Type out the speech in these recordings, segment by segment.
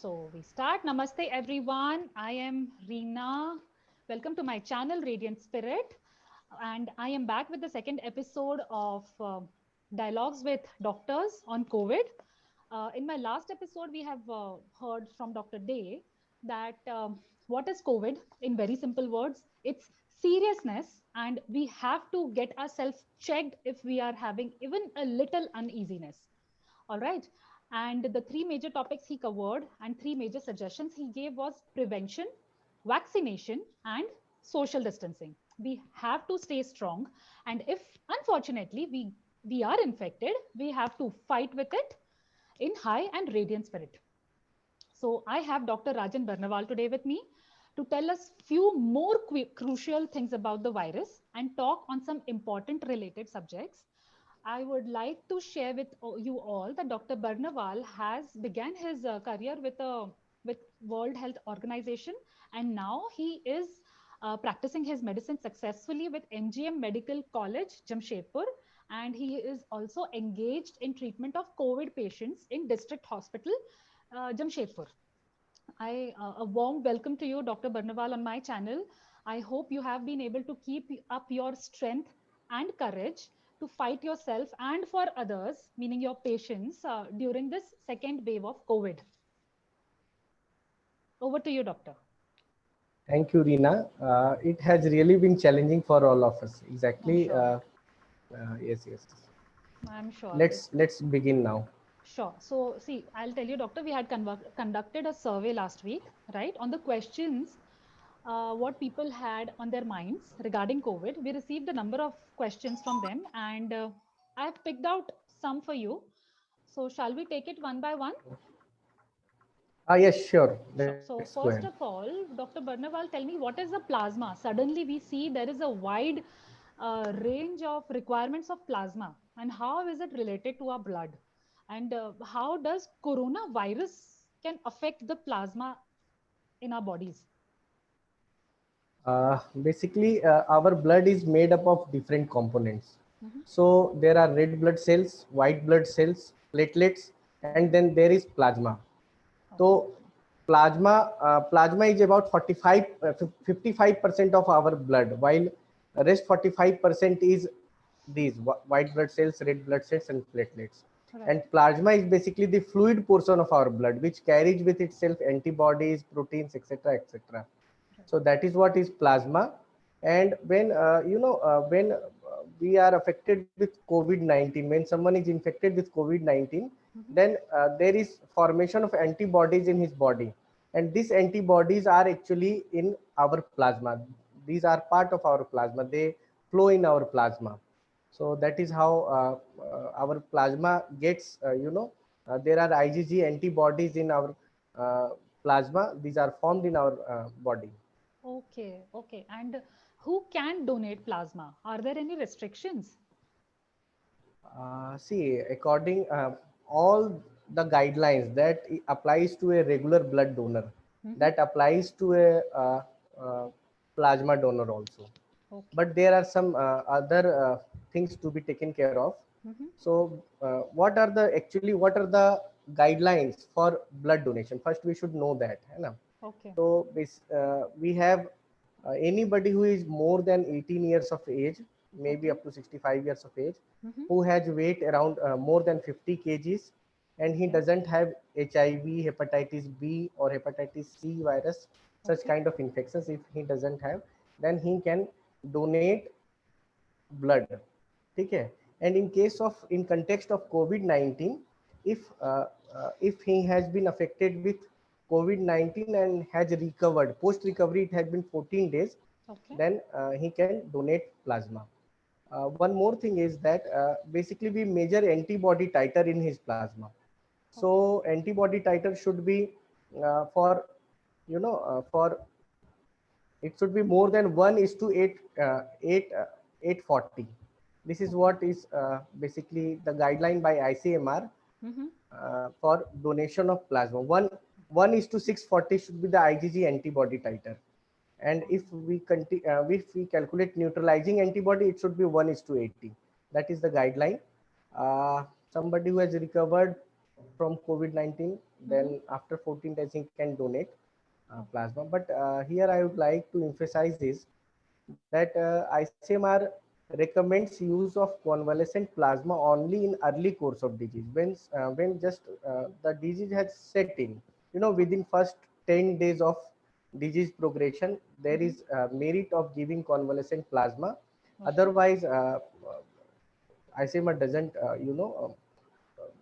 So we start. Namaste, everyone. I am Reena. Welcome to my channel, Radiant Spirit. And I am back with the second episode of Dialogues with Doctors on COVID. In my last episode, we have heard from Dr. Day that what is COVID in very simple words? It's seriousness, and we have to get ourselves checked if we are having even a little uneasiness. All right. And the three major topics he covered and three major suggestions he gave was prevention, vaccination, and social distancing. We have to stay strong. And if unfortunately we are infected, we have to fight with it in high and radiant spirit. So I have Dr. Rajan Barnawal today with me to tell us few more crucial things about the virus and talk on some important related subjects. I would like to share with you all that Dr. Barnawal has began his career with World Health Organization, and now he is practicing his medicine successfully with MGM Medical College, Jamshedpur, and he is also engaged in treatment of COVID patients in District Hospital, Jamshedpur. A warm welcome to you, Dr. Barnawal, on my channel. I hope you have been able to keep up your strength and courage to fight yourself and for others, meaning your patients, during this second wave of COVID. Over to you, Doctor. Thank you, Reena. It has really been challenging for all of us. I'm Exactly. sure. Yes. I'm sure. Let's begin now. Sure. So, see, I'll tell you, Doctor, we had conducted a survey last week, right, on the questions what people had on their minds regarding COVID. We received a number of questions from them, and I've picked out some for you. So, shall we take it one by one? Yes, sure. Sure. Let's go So, ahead. first of all, Dr. Barnawal, tell me what is a plasma? Suddenly, we see there is a wide range of requirements of plasma, and how is it related to our blood? And how does coronavirus can affect the plasma in our bodies? Basically, our blood is made up of different components. Mhm. So there are red blood cells, white blood cells, platelets, and Mhm. then there is plasma. Okay. So plasma is about 55% of our blood, while rest 45% is these white blood cells, red blood cells, and platelets. Right. And plasma is basically the fluid portion of our blood, which carries with itself antibodies, proteins, etc., etc. Right. So that is what is plasma. And when when we are affected with COVID-19, when someone is infected with COVID-19, Mhm. then there is formation of antibodies in his body, and these antibodies are actually in our plasma. These are part of our plasma. They flow in our plasma. So that is how our plasma gets, there are IgG antibodies in our uh, plasma. These are formed in our body. Okay. Okay. And who can donate plasma? Are there any restrictions? See, according all the guidelines that applies to a regular blood donor, Mhm. that applies to a uh, plasma donor also. Okay. But there are some other things to be taken care of. Mhm. So, what are the guidelines for blood donation? First, we should know that, है ना? Okay. So, we have anybody who is more than 18 years of age, maybe Okay. up to 65 years of age, Mhm. who has weight around more than 50 kgs, and he Okay. doesn't have HIV, hepatitis B, or hepatitis C virus, such Okay. kind of infections. If he doesn't have, then he can donate blood. ठीक है? And in case of, in context of COVID-19, if he has been affected with COVID-19 and has recovered, post recovery it has been 14 days, Okay. then he can donate plasma. One more thing is that basically we measure antibody titer in his plasma. Okay. So antibody titer should be for for it should be more than 1 is to 8 840. This is Okay. what is basically the guideline by ICMR Mhm. for donation of plasma. 1 is to 640 should be the IgG antibody titer, and if we calculate neutralizing antibody, it should be 1 is to 80. That is the guideline. Somebody who has recovered from COVID-19, then after 14 days he can donate plasma. But here I would like to emphasize is that ICMR recommends use of convalescent plasma only in early course of disease when just the disease has set in. Within first 10 days of disease progression, there is merit of giving convalescent plasma. Okay. Otherwise, ICMR doesn't,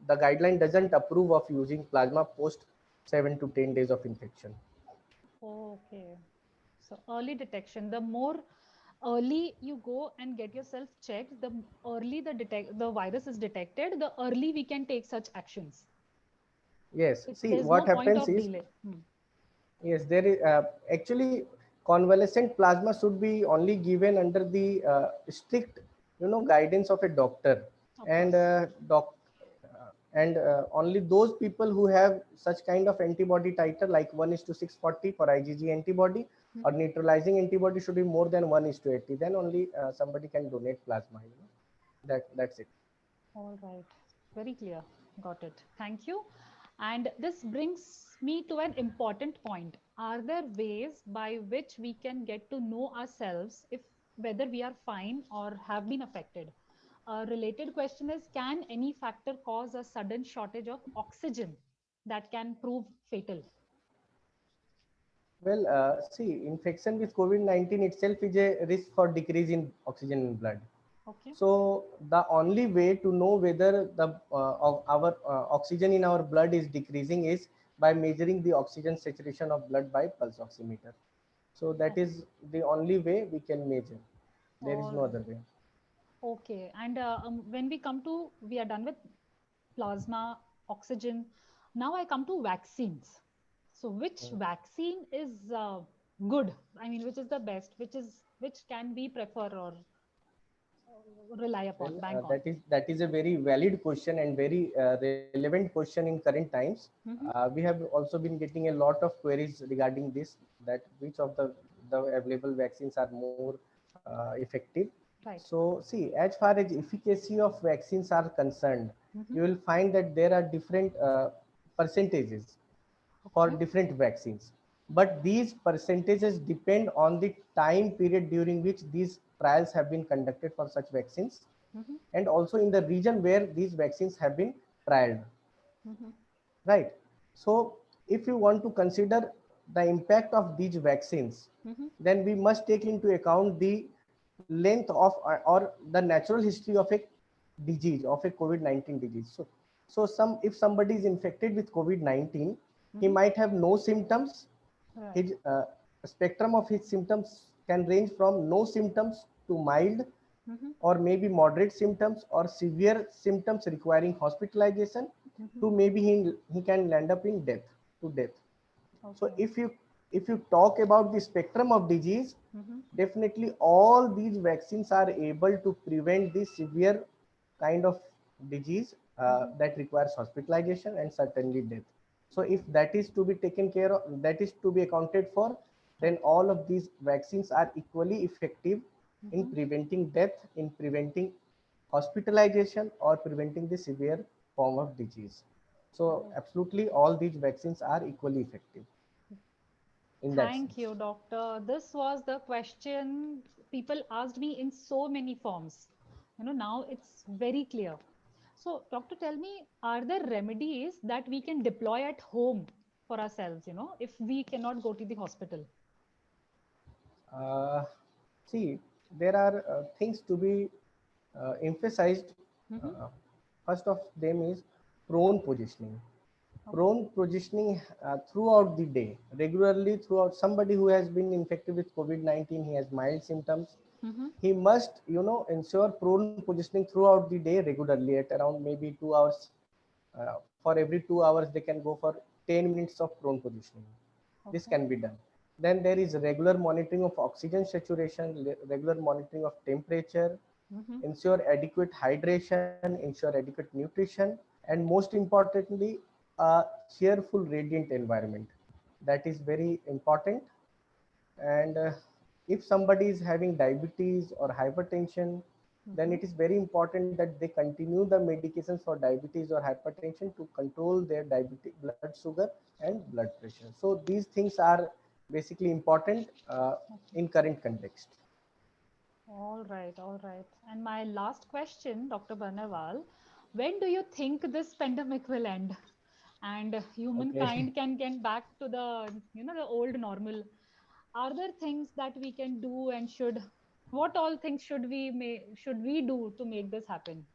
the guideline doesn't approve of using plasma post 7 to 10 days of infection. Okay. So early detection. The more early you go and get yourself checked, the early the virus is detected, the early we can take such actions. Yes, see There's what no point happens of is, delay. yes, there is actually convalescent plasma should be only given under the strict, guidance of a doctor, Of and course. only those people who have such kind of antibody titer like 1:640 for IgG antibody or Mhm. neutralizing antibody should be more than 1:80. Then only somebody can donate plasma. That's it. All right. Very clear. Got it. Thank you. And this brings me to an important point. Are there ways by which we can get to know ourselves if whether we are fine or have been affected? A related question is, can any factor cause a sudden shortage of oxygen that can prove fatal? Well, see, infection with COVID-19 itself is a risk for decrease in oxygen in blood. Okay. So the only way to know whether of our oxygen in our blood is decreasing is by measuring the oxygen saturation of blood by pulse oximeter. So that Okay. is the only way we can measure. There is All no right. other way. Okay. And when we are done with plasma, oxygen. Now I come to vaccines. So which vaccine is good? I mean, which is the best? Which can we prefer or rely Well, upon, bank on? that is a very valid question and very relevant question in current times. Mm-hmm. We have also been getting a lot of queries regarding this, that which of the available vaccines are more effective. Right. So see, as far as efficacy of vaccines are concerned, Mm-hmm. you will find that there are different percentages for Okay. different vaccines. But these percentages depend on the time period during which these trials have been conducted for such vaccines, Mm-hmm. and also in the region where these vaccines have been trialed, Mm-hmm. right? So if you want to consider the impact of these vaccines, Mm-hmm. then we must take into account the length of or the natural history of a disease, of a COVID-19 disease. So if somebody is infected with COVID-19, he Mm-hmm. might have no symptoms. Right. His spectrum of his symptoms can range from no symptoms to mild, Mm-hmm. or maybe moderate symptoms or severe symptoms requiring hospitalization, Mm-hmm. to maybe he can land up in death. So Okay. if you talk about the spectrum of disease, Mm-hmm. definitely all these vaccines are able to prevent the severe kind of disease Mm-hmm. that requires hospitalization and certainly death. So if that is to be taken care of, that is to be accounted for, then Right. all of these vaccines are equally effective in Mm-hmm. preventing death, in preventing hospitalization, or preventing the severe form of disease. So Oh. absolutely all these vaccines are equally effective in that Thank sense. you, doctor. This was the question people asked me in so many forms. Now it's very clear. So, doctor, tell me, are there remedies that we can deploy at home for ourselves, if we cannot go to the hospital? Uh, See, there are things to be emphasized. Mm-hmm. Uh, First of them is prone positioning. Okay. Prone positioning throughout the day, regularly throughout. Somebody who has been infected with COVID-19, he has mild symptoms. Mm-hmm. He must, ensure prone positioning throughout the day regularly at around maybe 2 hours. For every 2 hours, they can go for 10 minutes of prone positioning. This Okay. can be done. Then there is regular monitoring of oxygen saturation, regular monitoring of temperature, Mm-hmm. ensure adequate hydration, ensure adequate nutrition, and most importantly, a cheerful, radiant environment. That is very important. And if somebody is having diabetes or hypertension, then it is very important that they continue the medications for diabetes or hypertension to control their diabetic blood sugar and blood pressure. So these things are basically important Okay. in current context. All right, all right. And my last question, Dr. Barnawal, when do you think this pandemic will end and Okay. humankind can get back to the old normal? Are there things that we can do and what all things should we do to make this happen?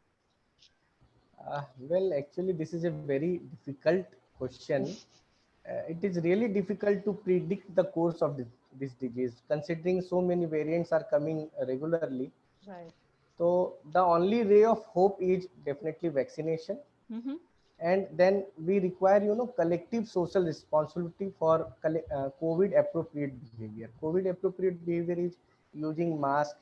Well, actually, this is a very difficult question. It is really difficult to predict the course of this disease, considering so many variants are coming regularly. Right. So the only ray of hope is definitely vaccination, Mm-hmm. and then we require collective social responsibility for COVID appropriate behavior. COVID appropriate behavior is using mask,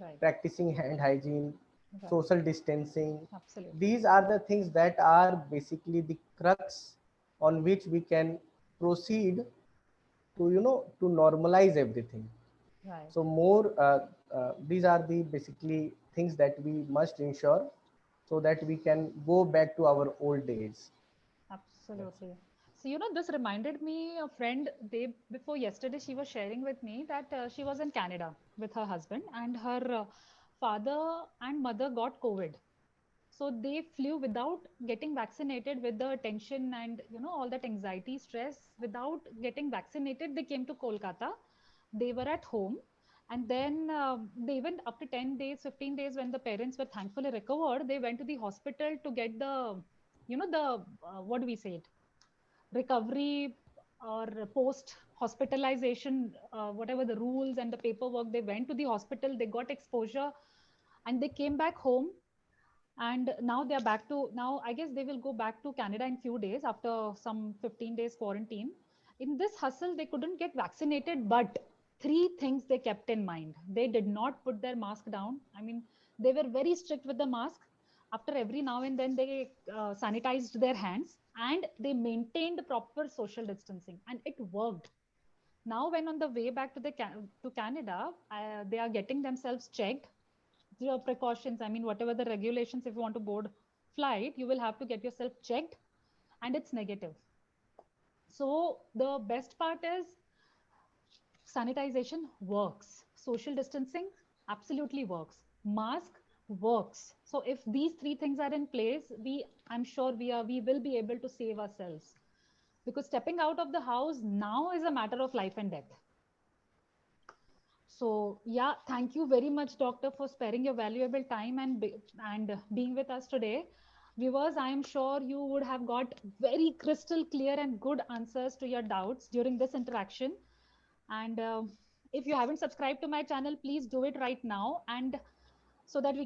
Right. practicing hand hygiene, Right. social distancing. Absolutely. These are the things that are basically the crux on which we can proceed to to normalize everything. Right. So more these are the basically things that we must ensure so that we can go back to our old days. Yes. Absolutely. So, this reminded me a friend day before yesterday. She was sharing with me that she was in Canada with her husband, and her father and mother got COVID. So they flew without getting vaccinated, with the tension and all that anxiety, stress. Without getting vaccinated, they came to Kolkata. They were at home, and then they went after 10 days, 15 days, when the parents were thankfully recovered. They went to the hospital to get the what do we say it, recovery or post hospitalization, whatever the rules and the paperwork. They went to the hospital, they got exposure, and they came back home. And now they're back to now I guess they will go back to Canada in few days after some 15 days quarantine. In this hustle, they couldn't get vaccinated, but three things they kept in mind: they did not put their mask down. I mean, they were very strict with the mask. After every now and then, they sanitized their hands, and they maintained proper social distancing, and it worked. Now when on the way back to to Canada, they are getting themselves checked. The precautions, I mean, whatever the regulations, if you want to board flight, you will have to get yourself checked, and it's negative. So the best part is sanitization works, social distancing absolutely works, mask works. So if these three things are in place, I'm sure we will be able to save ourselves, because stepping out of the house now is a matter of life and death. So yeah, thank you very much, doctor, for sparing your valuable time and being with us today. Viewers, I am sure you would have got very crystal clear and good answers to your doubts during this interaction. And if you haven't subscribed to my channel, please do it right now, and so that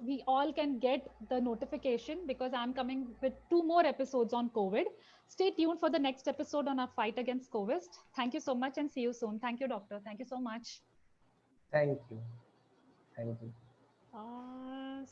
we all can get the notification, because I'm coming with two more episodes on COVID. Stay tuned for the next episode on our fight against COVID. Thank you so much, and see you soon. Thank you, doctor. Thank you so much. Thank you. Thank you. Uh,